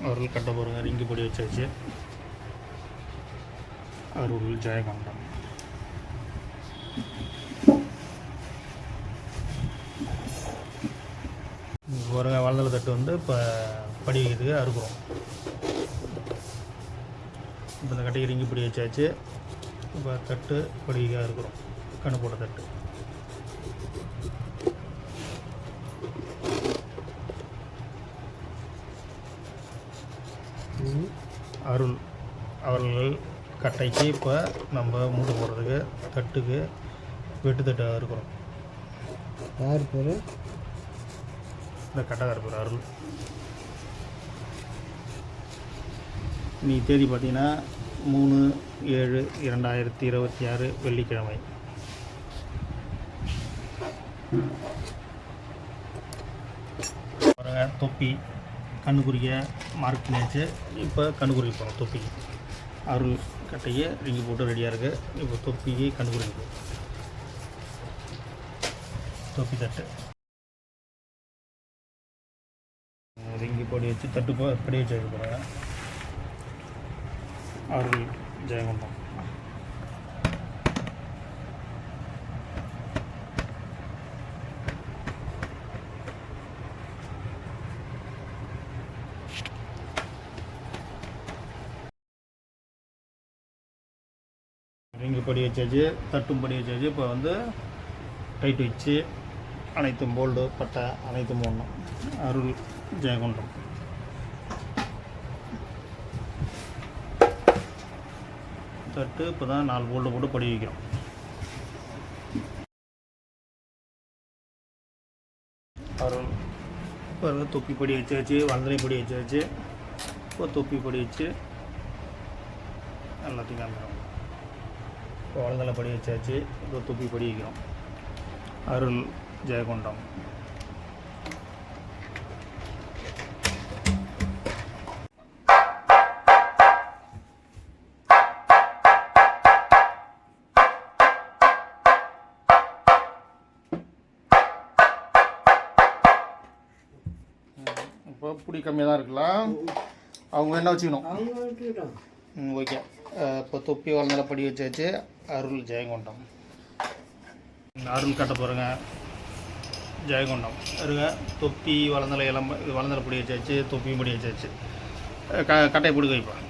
அவர்கள் கட்ட போகிறங்க ரிங்கி பொடி வச்சாச்சு. அருள் ஜெயகொண்டம். பாருங்க வளர்ந்தல தட்டு வந்து இப்போ படி வைக்கிறதுக்கு அறுக்கிறோம். இப்போ இந்த கட்டைக்கு ரிங்கி பொடி வச்சாச்சு. இப்போ தட்டு படிக்காக இருக்கிறோம். கண்ணு போட்ட தட்டு. அருள் அவர்கள் கட்டைக்கு இப்போ நம்ம மூட்டை போடுறதுக்கு தட்டுக்கு வெட்டு தட்டாக இருக்கிறோம். யார் பேர்? இந்த கட்டக்கார பேர் அருள். நீ தேதி பார்த்தீங்கன்னா 3/7/2026 வெள்ளிக்கிழமை. பாருங்க தொப்பி கண்ணு குறிக்க மார்க் பண்ணியாச்சு. இப்போ கண்ணு குறிக்க போகிறோம் தொப்பிக்கு. அருள் கட்டையை ரிங்கி போட்டு ரெடியாக இருக்குது. இப்போ தொப்பிக்கு கண்ணு குறிக்க தொப்பி தட்டு ரிங்கி பொடி வச்சு தட்டு படி வச்சு வைக்க போகிறாங்க. அருள் ஜெயகொண்டம். ரிங்கு படி வச்சாச்சு, தட்டும் படி வச்சாச்சு. இப்போ வந்து டைட் வச்சு அனைத்தும் போல்டு பட்டை அனைத்தும் போடணும். அருள் ஜெயகொண்டம். தட்டு இப்போ தான் 4 போல்டு போட்டு படி வைக்கிறோம். அருள் இப்போ தொப்பி படி வச்சாச்சு, வளர்ந்தலை படி வச்சாச்சு. இப்போ தொப்பி படி வச்சு எல்லாத்தையும் காமிக்கிறோம். இப்போ வளர்ந்தலை படி வச்சாச்சு. இப்போ தொப்பி படி வைக்கிறோம். அருள் ஜெயகொண்டம். இப்போ புடி கம்மியாக தான் இருக்கலாம். அவங்க என்ன வச்சுக்கணும். ஓகே. இப்போ தொப்பி வளர்ந்தலை படி வச்சாச்சு. அருள் ஜெயகொண்டம். அருள் கட்ட போகிறேங்க ஜெயகொண்டம் இருங்க. தொப்பி வளர்ந்தலை எல்லாம் வளர்ந்தலை படி வச்சாச்சு. தொப்பியும் படி வச்சாச்சு. கட்டையை பிடிக்க வைப்பேன்.